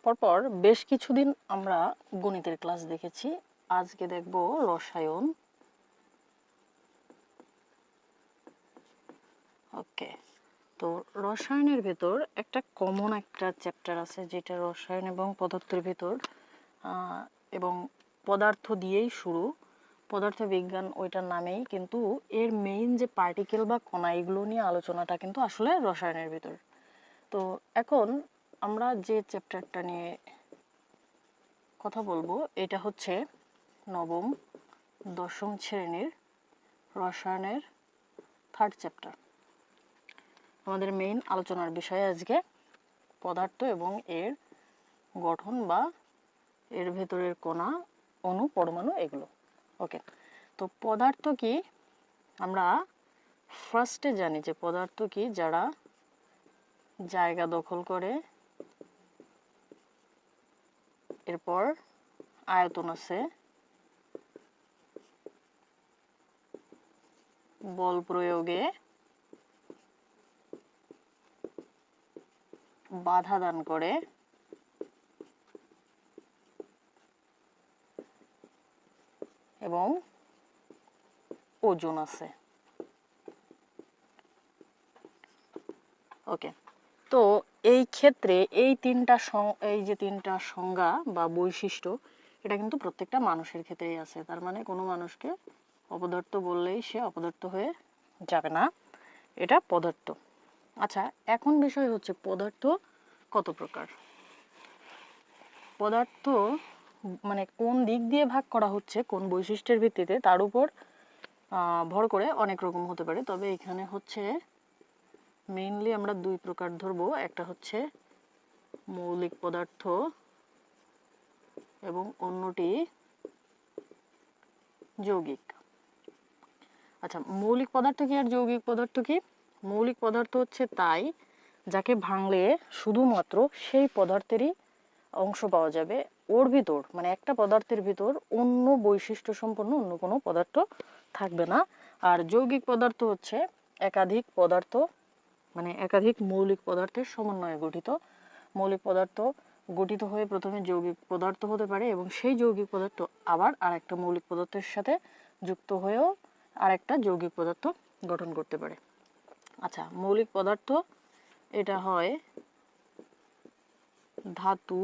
পরপর বেশ কিছুদিন আমরা গণিতের ক্লাস দেখেছি। আজকে দেখব রসায়ন। ওকে, তো রসায়নের ভেতর একটা কমন একটা চ্যাপ্টার আছে যেটা রসায়ন এবং পদার্থের ভেতর এবং পদার্থ দিয়েই শুরু। পদার্থ বিজ্ঞান ওইটার নামেই, কিন্তু এর মেইন যে পার্টিকেল বা কণা এগুলো নিয়ে আলোচনাটা কিন্তু আসলে রসায়নের ভেতর। তো এখন আমরা যে চ্যাপ্টারটা নিয়ে কথা বলবো এটা হচ্ছে নবম দশম শ্রেণীর রসায়নের থার্ড চ্যাপ্টার। আমাদের মেইন আলোচনার বিষয় আজকে পদার্থ এবং এর গঠন বা এর ভেতরের কণা, অণু, পরমাণু এগুলো। ওকে, তো পদার্থ কি আমরা ফার্স্টে জানি যে পদার্থ কি যারা জায়গা দখল করে, এরপর আয়তন আছে, বল প্রয়োগে বাধা দান করে, এবং ওজন আছে। ওকে, তো এই ক্ষেত্রে এই যে তিনটা সংজ্ঞা বা বৈশিষ্ট্য এটা কিন্তু প্রত্যেকটা মানুষের ক্ষেত্রেই আছে। তার মানে কোনো মানুষকে অপদার্থ বললেই সে অপদার্থ হয়ে যাবে না, এটা পদার্থ। আচ্ছা, এখন বিষয় হচ্ছে পদার্থ কত প্রকার। পদার্থ মানে কোন দিক দিয়ে ভাগ করা হচ্ছে, কোন বৈশিষ্ট্যের ভিত্তিতে, তার উপর ভর করে অনেক রকম হতে পারে। তবে এখানে হচ্ছে মেইনলি আমরা দুই প্রকার ধরবো, একটা হচ্ছে মৌলিক পদার্থ এবং অন্যটি যৌগিক। আচ্ছা, মৌলিক পদার্থ কি আর যৌগিক পদার্থ কি? মৌলিক পদার্থ হচ্ছে তাই যাকে ভাঙলে শুধুমাত্র সেই পদার্থেরই অংশ পাওয়া যাবে, ওর ভিতর মানে একটা পদার্থের ভিতর অন্য বৈশিষ্ট্য সম্পন্ন অন্য কোনো পদার্থ থাকবে না। আর যৌগিক পদার্থ হচ্ছে একাধিক পদার্থ মানে একাধিক মৌলিক পদার্থের সমন্বয়ে গঠিত। মৌলিক পদার্থ গঠিত হয়ে প্রথমে যৌগিক পদার্থ হতে পারে এবং সেই যৌগিক পদার্থ আবার আরেকটা মৌলিক পদার্থের সাথে যুক্ত হয়েও আরেকটা যৌগিক পদার্থ গঠন করতে পারে। আচ্ছা, মৌলিক পদার্থ এটা হয় ধাতু,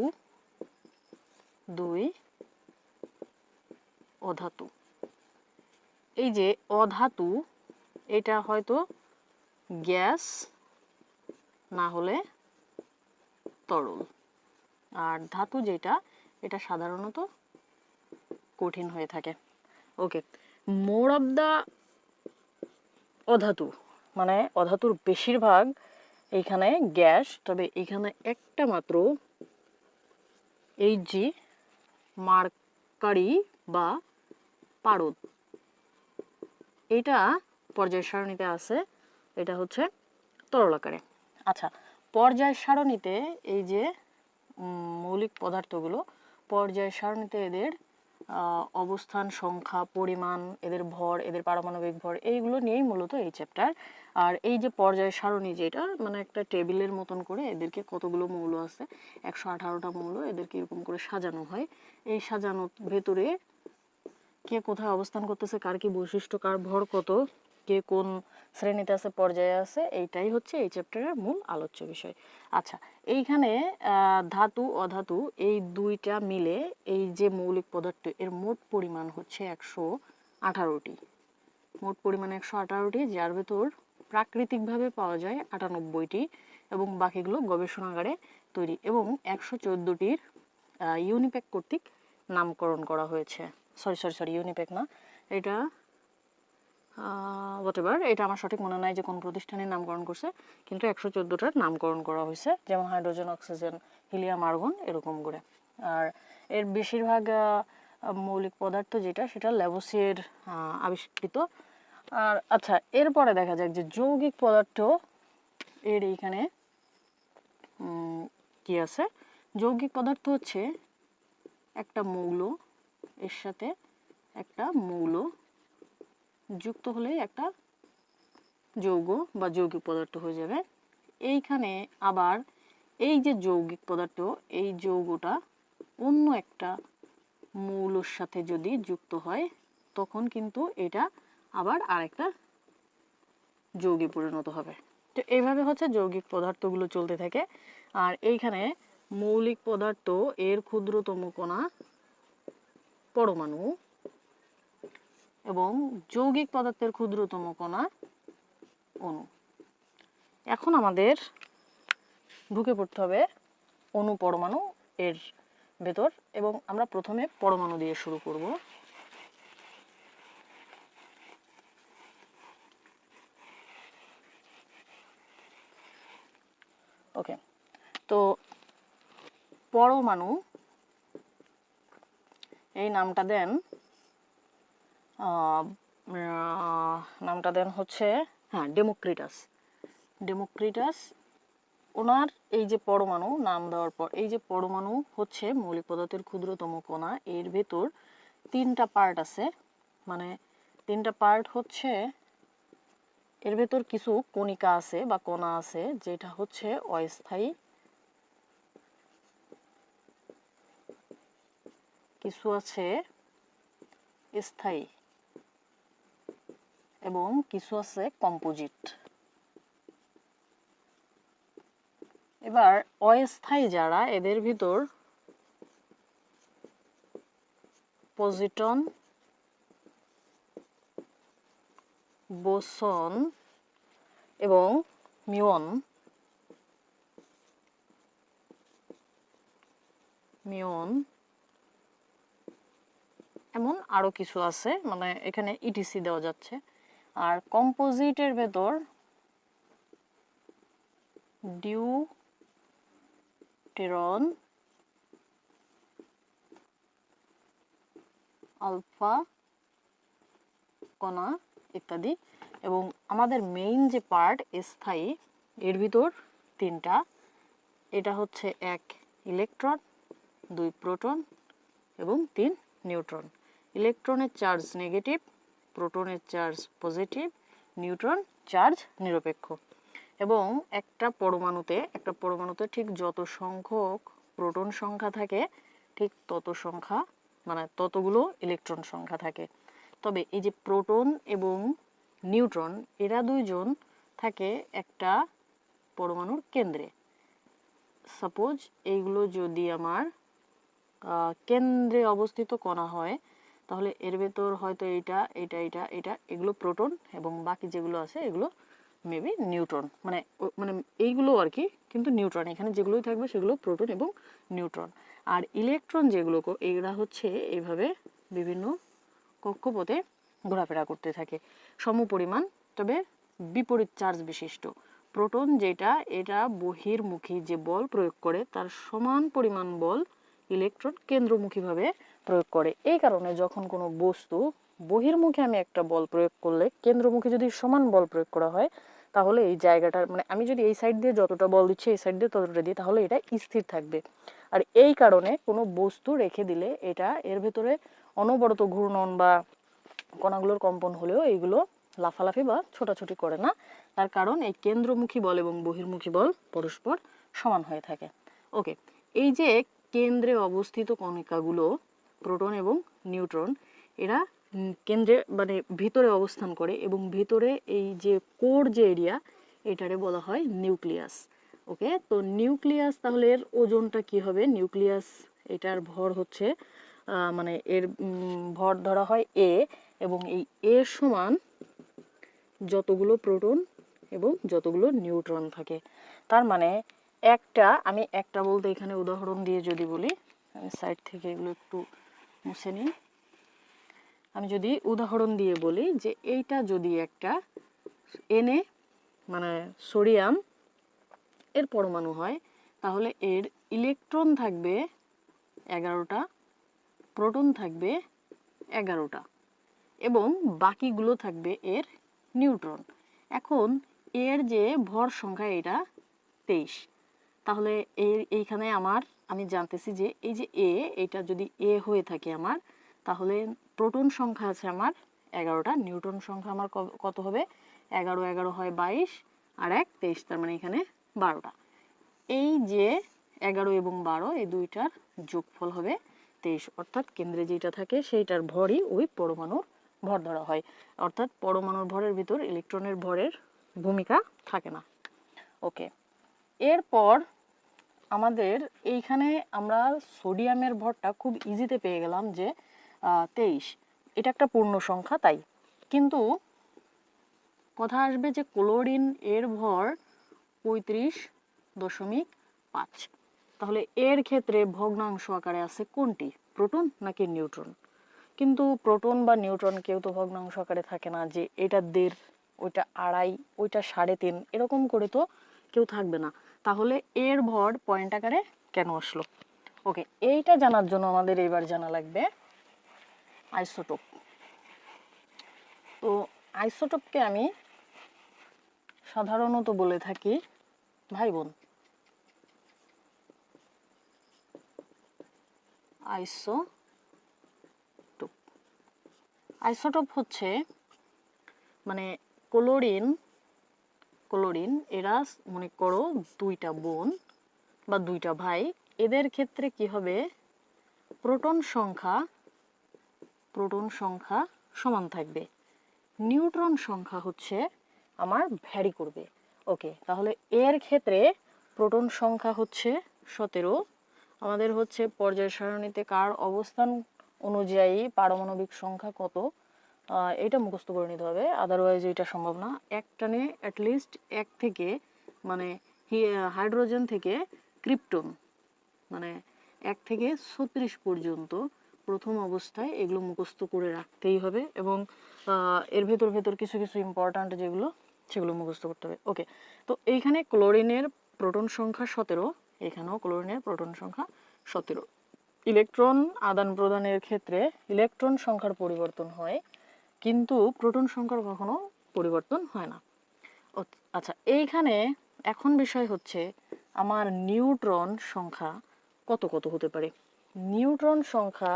দুই অধাতু। এই যে অধাতু এটা হয়তো গ্যাস না হলে তরল, আর ধাতু যেটা এটা সাধারণত কঠিন হয়ে থাকে। ওকে, মোর অফ দা অধাতু মানে অধাতুর বেশিরভাগ এইখানে গ্যাস, তবে এখানে একটা মাত্র Hg মার্কারি বা পারদ এটা পর্যায় সারণীতে আছে, এটা হচ্ছে তরল আকারে। আচ্ছা, পর্যায় সারণীতে এই যে মৌলিক পদার্থগুলো পর্যায় সারণীতে এদের অবস্থান, সংখ্যা, পরিমাণ, এদের ভর, এদের পারমাণবিক ভর এইগুলো নিয়েই মূলত এই চ্যাপ্টার। আর এই যে পর্যায় সারণী যেটা মানে একটা টেবিলের মতন করে এদেরকে কতগুলো মৌল আছে 118টা মৌল, এদেরকে এরকম করে সাজানো হয়। এই সাজানোর ভেতরে কে কোথায় অবস্থান করতেছে, কার কি বৈশিষ্ট্য, কার ভর কত, কে কোন শ্রেণীতে আছে, পর্যায়ে আছে, এইটাই হচ্ছে এই চ্যাপ্টারের মূল আলোচ্য বিষয়। আচ্ছা, এইখানে ধাতু অধাতু এই দুইটা মিলে এই যে মৌলিক পদার্থ এর মোট পরিমাণ হচ্ছে 118টি। মোট পরিমাণ 118টি, যার ভেতর প্রাকৃতিকভাবে পাওয়া যায় 98টি এবং বাকিগুলো গবেষণাগারে তৈরি, এবং 114টির ইউনিপ্যাক কর্তৃক নামকরণ করা হয়েছে। সরি ইউনিপ্যাক না, এটা হোয়াটএভার, এটা আমার সঠিক মনে নাই যে কোন প্রতিষ্ঠানের নামকরণ করছে, কিন্তু 114টার নামকরণ করা হয়েছে, যেমন হাইড্রোজেন, অক্সিজেন, হিলিয়াম, আর্গন এরকম করে। আর এর বেশিরভাগ মৌলিক পদার্থ যেটা সেটা ল্যাভোসিয়ের আবিষ্কৃত। আর আচ্ছা, এরপরে দেখা যাক যে যৌগিক পদার্থ এর এইখানে কি আছে। যৌগিক পদার্থ হচ্ছে একটা মৌল, এর সাথে একটা মৌল যুক্ত হলেই একটা যৌগ বা যৌগিক পদার্থ হয়ে যাবে। এইখানে আবার এই যে যৌগিক পদার্থ, এই যৌগটা অন্য একটা মৌলের সাথে যদি যুক্ত হয় তখন কিন্তু এটা আবার আরেকটা যৌগে পরিণত হবে। তো এইভাবে হচ্ছে যৌগিক পদার্থগুলো চলতে থাকে। আর এইখানে মৌলিক পদার্থ এর ক্ষুদ্রতম কণা পরমাণু এবং যৌগিক পদার্থের ক্ষুদ্রতম কণা অণু। এখন আমাদের ঢুকে পড়তে হবে অণু পরমাণু এর ভেতর, এবং আমরা প্রথমে পরমাণু দিয়ে শুরু করব। ওকে, তো পরমাণু এই নামটা দেন হচ্ছে ডেমোক্রিটাস। ডেমোক্রিটাস ওনার এই যে পরমাণু নাম দেওয়ার পর, এই যে পরমাণু হচ্ছে মৌলিক পদার্থের ক্ষুদ্রতম কণা, এর ভেতর 3টা পার্ট আছে। মানে 3টা পার্ট হচ্ছে, এর ভেতর কিছু কণিকা আছে বা কণা আছে যেটা হচ্ছে অস্থায়ী, কিছু আছে স্থায়ী, এবং কিছু আছে কম্পোজিট। এবার অস্থায়ী যারা, এদের ভিতর পজিটন, বোসন এবং মিউন এমন আরো কিছু আছে, মানে এখানে ইটিসি দেওয়া যাচ্ছে। আর কম্পোজিটের ভেতর ডিউটেরন, আলফা কণা ইত্যাদি। এবং আমাদের মেইন যে পার্ট স্থায়ী, এর ভিতর 3টা। এটা হচ্ছে 1 ইলেকট্রন, 2 প্রোটন এবং 3 নিউট্রন। ইলেকট্রনের চার্জ নেগেটিভ, প্রোটনের চার্জ পজিটিভ, নিউট্রন চার্জ নিরপেক্ষ। এবং একটা পরমাণুতে ঠিক যত সংখ্যক প্রোটন সংখ্যা থাকে ঠিক ততগুলো ইলেকট্রন সংখ্যা থাকে। তবে এই যে প্রোটন এবং নিউট্রন, এরা দুইজন থাকে একটা পরমাণুর কেন্দ্রে। সাপোজ এইগুলো যদি আমার কেন্দ্রে অবস্থিত কণা হয়, তাহলে এর ভেতর হয়তো এটা এগুলো প্রোটন, এবং বাকি যেগুলো আছে এগুলো মেবি নিউট্রন, মানে এইগুলো আর কি, কিন্তু নিউট্রন এখানে যেগুলোই থাকবে সেগুলো প্রোটন এবং নিউট্রন। আর ইলেকট্রন যেগুলো, এগুলা হচ্ছে এইভাবে বিভিন্ন কক্ষপথে ঘোরাফেরা করতে থাকে সমপরিমাণ, তবে বিপরীত চার্জ বিশিষ্ট। প্রোটন যেটা, এটা বহির্মুখী যে বল প্রয়োগ করে তার সমান পরিমাণ বল ইলেকট্রন কেন্দ্রমুখীভাবে প্রয়োগ করে। এই কারণে যখন কোনো বস্তু বহির্মুখী আমি একটা বল প্রয়োগ করলে কেন্দ্রমুখী যদি সমান বল প্রয়োগ করা হয়, তাহলে এই জায়গাটার, মানে আমি যদি এই সাইড দিয়ে যতটা বল দিচ্ছি এই সাইড দিয়ে ততটা দিই, তাহলে এটা স্থির থাকবে। আর এই কারণে কোনো বস্তু রেখে দিলে এটা এর ভেতরে অনবরত ঘূর্ণন বা কণাগুলোর কম্পন হলেও এইগুলো লাফালাফি বা ছোটাছুটি করে না। তার কারণ এই কেন্দ্রমুখী বল এবং বহির্মুখী বল পরস্পর সমান হয়ে থাকে। ওকে, এই যে কেন্দ্রে অবস্থিত কণিকাগুলো প্রোটন এবং নিউট্রন, এরা কেন্দ্রে মানে ভিতরে অবস্থান করে, এবং ভিতরে এই যে কোর যে এরিয়া, এটারে বলা হয় নিউক্লিয়াস। ওকে, তো নিউক্লিয়াস, তাহলে এর ওজনটা কি হবে? নিউক্লিয়াস, এটার ভর হচ্ছে মানে এর ভর ধরা হয় এ, এবং এই এ সমান যতগুলো প্রোটন এবং যতগুলো নিউট্রন থাকে। তার মানে আমি একটা বলতে এখানে উদাহরণ দিয়ে যদি বলি, আমি সাইড থেকে এগুলো একটু মুছে নিই। আমি যদি উদাহরণ দিয়ে বলি যে এইটা যদি একটা Na মানে সোডিয়াম এর পরমাণু হয়, তাহলে এর ইলেকট্রন থাকবে 11টা, প্রোটন থাকবে 11টা, এবং বাকিগুলো থাকবে এর নিউট্রন। এখন এর যে ভর সংখ্যা, এটা 23। তাহলে এইখানে আমি জানতেছি যে এই যে এটা যদি এ হয়ে থাকে আমার, তাহলে প্রোটন সংখ্যা আছে আমার 11টা, নিউট্রন সংখ্যা আমার কত হবে? 11 11 হয় 22, আর 1 23, তার মানে এখানে 12টা। এই যে 11 এবং 12 এই দুইটার যোগফল হবে 23, অর্থাৎ কেন্দ্রে যেটা থাকে সেইটার ভরই ওই পরমাণুর ভর ধরা হয়, অর্থাৎ পরমাণুর ভরের ভিতর ইলেকট্রনের ভরের ভূমিকা থাকে না। ওকে, এরপর আমাদের এইখানে আমরা সোডিয়ামের ভরটা খুব ইজিতে পেয়ে গেলাম যে 23, এটা একটা পূর্ণ সংখ্যা তাই। কিন্তু কথা আসবে যে ক্লোরিন এর ভর 35.5, তাহলে এর ক্ষেত্রে ভগ্নাংশ আকারে আছে কোনটি, প্রোটন নাকি নিউট্রন? কিন্তু প্রোটন বা নিউট্রন কেউ তো ভগ্নাংশ আকারে থাকে না, যে এটা 1.5, ওইটা 2.5, ওইটা 3.5, এরকম করে তো কেউ থাকবে না। তাহলে এর ভর পয়েন্ট আকারে কেন আসলো? ওকে, এইটা জানার জন্য আমাদের এবার জানা লাগবে আইসোটোপ। তো আইসোটোপকে আমি সাধারণত বলে থাকি ভাই বোন। আইসোটোপ, আইসোটোপ হচ্ছে মানে ক্লোরিন এরা মনে করো দুইটা বোন বা দুইটা ভাই, এদের ক্ষেত্রে কি হবে, প্রোটন সংখ্যা সমান থাকবে, নিউট্রন সংখ্যা হচ্ছে আমার ভ্যারি করবে। ওকে, তাহলে এর ক্ষেত্রে প্রোটন সংখ্যা হচ্ছে 17, আমাদের হচ্ছে পর্যায় সারণীতে কার অবস্থান অনুযায়ী পারমাণবিক সংখ্যা কত এটা মুখস্থ করে নিতে হবে, আদারওয়াইজ এটা সম্ভব না। একটানে অ্যাটলিস্ট এক থেকে মানে হাইড্রোজেন থেকে ক্রিপ্টন মানে 1 থেকে 36 পর্যন্ত প্রথম অবস্থায় এগুলো মুখস্থ করে রাখতেই হবে, এবং এর ভেতর কিছু কিছু ইম্পর্ট্যান্ট যেগুলো সেগুলো মুখস্থ করতে হবে। ওকে, তো এইখানে ক্লোরিনের প্রোটন সংখ্যা 17, এখানেও ক্লোরিনের প্রোটন সংখ্যা 17। ইলেকট্রন আদান প্রদানের ক্ষেত্রে ইলেকট্রন সংখ্যার পরিবর্তন হয়, কিন্তু প্রোটন সংখ্যার কখনো পরিবর্তন হয় না। আচ্ছা, এইখানে এখন বিষয় হচ্ছে আমার নিউট্রন সংখ্যা কত কত হতে পারে। নিউট্রন সংখ্যা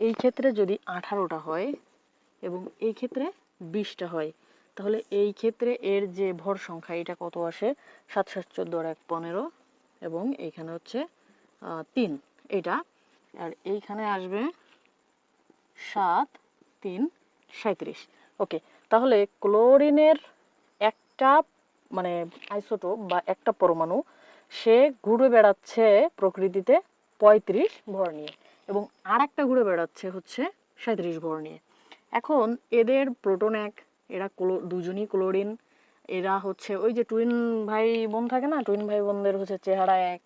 এই ক্ষেত্রে যদি 18টা হয় এবং এই ক্ষেত্রে 20টা হয়, তাহলে এই ক্ষেত্রে এর যে ভর সংখ্যা এটা কত আসে, 7 7 14 আর 1 15, এবং এইখানে হচ্ছে 3 এটা, আর এইখানে আসবে 7 3 37। ওকে, তাহলে ক্লোরিনের একটা মানে আইসোটোপ বা একটা পরমাণু সে ঘুরে বেড়াচ্ছে প্রকৃতিতে 35 ভর নিয়ে, এবং আর একটা ঘুরে বেড়াচ্ছে হচ্ছে 37 ভর নিয়ে। এখন এদের প্রোটন এক, এরা দুজনই ক্লোরিন, এরা হচ্ছে ওই যে টুইন ভাই বোন থাকে না, টুইন ভাই বোনদের হচ্ছে চেহারা এক,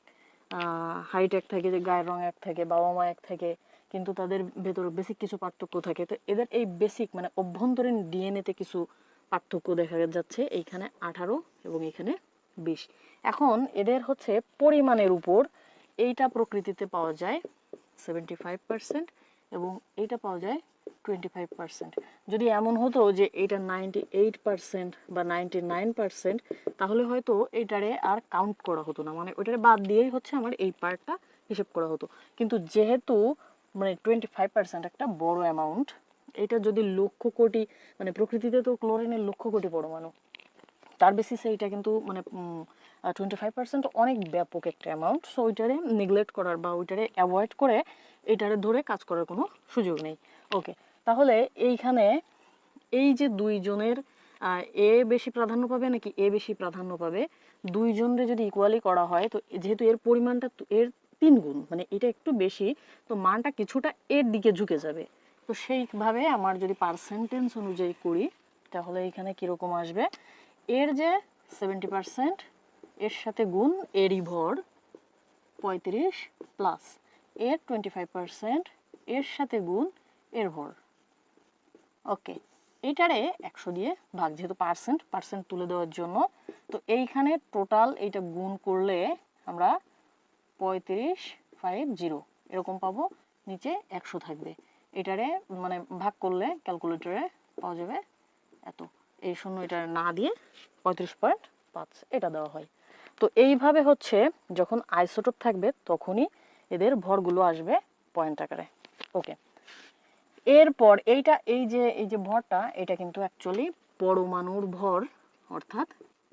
হাইট এক থাকে, যে গায়ের রং এক থাকে, বাবা মা এক থাকে, কিন্তু তাদের ভেতর বেসিক কিছু পার্থক্য থাকে। তো এদের এই বেসিক মানে অভ্যন্তরীণ ডিএনএতে কিছু পার্থক্য দেখা যাচ্ছে, এইখানে 18 এবং এখানে 20। এখন এদের হচ্ছে পরিমাণের উপর এইটা প্রকৃতিতে পাওয়া যায় 75% এবং এইটা পাওয়া যায় 25%। যদি এমন হতো যে এটা 98% বা 99%, তাহলে হয়তো এইটারে আর কাউন্ট করা হতো না, মানে ওইটারে বাদ দিয়েই হচ্ছে আমার এই পার্টটা হিসেব করা হতো। কিন্তু যেহেতু মানে 25% একটা বড় অ্যামাউন্ট, এটা যদি লক্ষ কোটি মানে প্রকৃতিতে তো ক্লোরিনের লক্ষ কোটি পরমাণু, তার বেসিসে এটা কিন্তু মানে 25% অনেক ব্যাপক একটা অ্যামাউন্ট। সো ওইটারে নেগলেক্ট করার বা ওইটারে অ্যাভয়েড করে এটারে ধরে কাজ করার কোনো সুযোগ নেই। ওকে, তাহলে এইখানে এই যে দুইজনের এ বেশি প্রাধান্য পাবে নাকি এ বেশি প্রাধান্য পাবে, দুইজনের যদি ইকুয়ালি করা হয়, তো যেহেতু এর পরিমাণটা এর 3 গুণ, মানে এটা একটু বেশি, তো মানটা কিছুটা এর দিকে ঝুঁকে যাবে। তো সেইভাবে আমার যদি পার্সেন্টেজ অনুযায়ী করি, তাহলে এখানে কীরকম আসবে, এর যে 70% এর সাথে গুণ এরই ভর 35 প্লাস এর 25% এর সাথে গুণ এর ভর। ওকে, এইটারে 100 দিয়ে ভাগ, যেহেতু পার্সেন্ট তুলে দেওয়ার জন্য। তো এইখানে টোটাল এইটা গুণ করলে আমরা 3550 এরকম পাবো, নিচে 100 থাকবে। এটারে মানে ভাগ করলে ক্যালকুলেটরে পাওয়া যাবে এত, এই শূন্য এটা না দিয়ে 35.5 এটা দেওয়া হয়। তো এইভাবে হচ্ছে যখন আইসোটোপ থাকবে তখনই এদের ভরগুলো আসবে পয়েন্ট আকারে। ওকে, এরপর এই যে ভরটা, এটা কিন্তু অ্যাকচুয়ালি পরমাণুর ভর, অর্থাৎ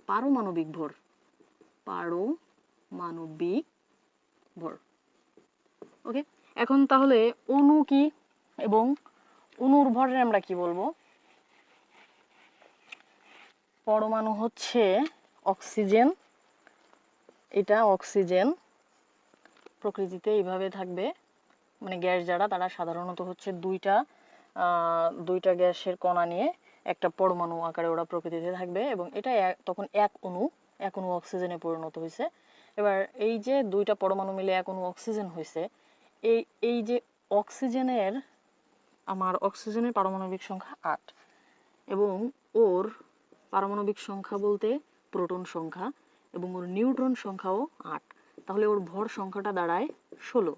পারমাণবিক ভর, পারমাণবিক ভর। ওকে, এখন তাহলে অণু কি এবং অণুর ভরের আমরা কি বলবো? পরমাণু হচ্ছে অক্সিজেন, এটা অক্সিজেন প্রকৃতিতে এইভাবে থাকবে, মানে গ্যাস যারা তারা সাধারণত হচ্ছে দুইটা গ্যাসের কণা নিয়ে একটা পরমাণু আকারে ওরা প্রকৃতিতে থাকবে এবং এটা তখন এক অণু অক্সিজেনে পরিণত হয়েছে। এবার এই যে দুইটা পরমাণু মিলে এক অণু অক্সিজেন হয়েছে, এই যে আমার অক্সিজেনের পারমাণবিক সংখ্যা 8 এবং ওর পারমাণবিক সংখ্যা বলতে প্রোটন সংখ্যা এবং ওর নিউট্রন সংখ্যাও 8, তাহলে ওর ভর সংখ্যাটা দাঁড়ায় 16।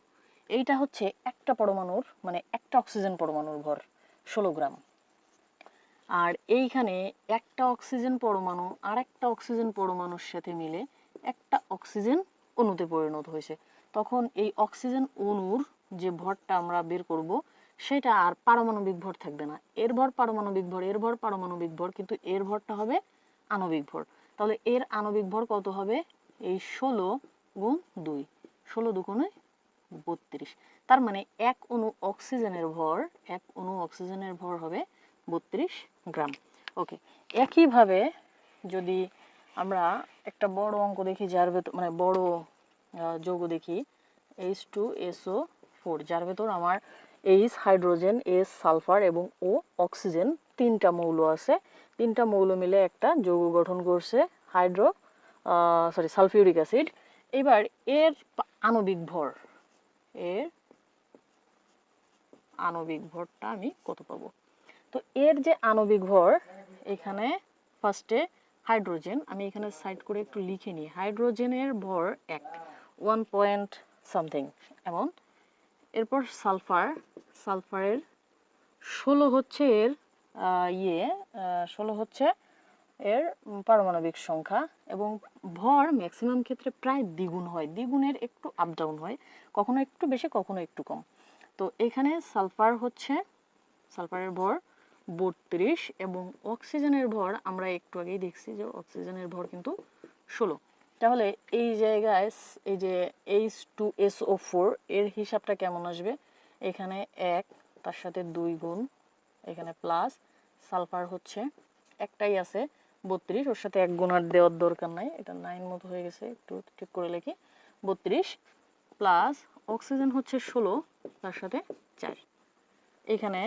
এইটা হচ্ছে একটা পরমাণুর, মানে একটা অক্সিজেন পরমাণুর ভর 16 গ্রাম। আর এইখানে একটা অক্সিজেন পরমাণু আর একটা অক্সিজেন পরমাণুর সাথে মিলে একটা অক্সিজেন অণুতে পরিণত হয়েছে, তখন এই অক্সিজেন অণুর যে ভরটা আমরা বের করব সেটা আর পারমাণবিক ভর থাকবে না, এর ভর পারমাণবিক ভর, এর ভর পারমাণবিক ভর, কিন্তু এর ভরটা হবে আণবিক ভর। তাহলে এর আণবিক ভর কত হবে? এই 16 গুণ 2, 16 দুগুণে 32। তার মানে এক অণু অক্সিজেনের ভর হবে 32 গ্রাম। ওকে, একইভাবে যদি আমরা একটা বড় অঙ্ক দেখি, যার ভেতর মানে বড় যৌগ দেখি H2SO4, যার ভেতর আমার H হাইড্রোজেন, S সালফার এবং O অক্সিজেন, তিনটা মৌল আছে। তিনটা মৌল মিলে একটা যৌগ গঠন করছে সালফিউরিক অ্যাসিড। এবার এর আণবিক ভরটা আমি কত পাবো? তো এর যে আণবিক ভর, এখানে ফার্স্টে হাইড্রোজেন, আমি এখানে সাইড করে একটু লিখে নিই, হাইড্রোজেনের ভর 1 পয়েন্ট সামথিং এমন। এরপর সালফারের 16 হচ্ছে এর 16 হচ্ছে এর পারমাণবিক সংখ্যা এবং ভর ম্যাক্সিমাম ক্ষেত্রে প্রায় দ্বিগুণ হয়, দ্বিগুণের একটু আপ ডাউন হয়, কখনো একটু বেশি কখনো একটু কম। তো এখানে সালফারের ভর 32 এবং অক্সিজেনের ভর আমরা একটু আগেই দেখছি যে অক্সিজেনের ভর কিন্তু 16। তাহলে এই জায়গায় এই যে H2SO4 এর হিসাবটা কেমন আসবে? এখানে 1, তার সাথে 2 গুণ, এখানে প্লাস সালফার হচ্ছে একটাই আছে 32, ওর সাথে 1 গুণ আর দেওয়ার দরকার নাই, এটা 9 মতো হয়ে গেছে, একটু ঠিক করে লিখি, 32 প্লাস অক্সিজেন হচ্ছে 16, তার সাথে 4, এখানে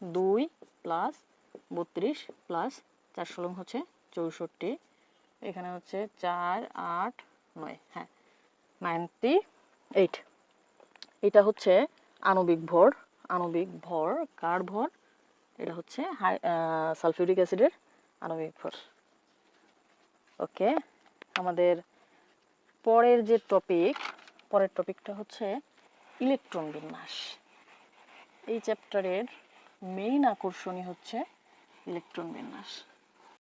2 প্লাস 32 প্লাস 4 16 হচ্ছে 64, এখানে হচ্ছে 4 8 9, হ্যাঁ 98। এটা হচ্ছে আণবিক ভর কার ভর? এটা হচ্ছে সালফিউরিক অ্যাসিডের আণবিক ভর। ওকে, আমাদের পরের টপিকটা হচ্ছে ইলেকট্রন বিন্যাস। এই চ্যাপ্টারের মেইন আকর্ষণই হচ্ছে ইলেকট্রন বিন্যাস।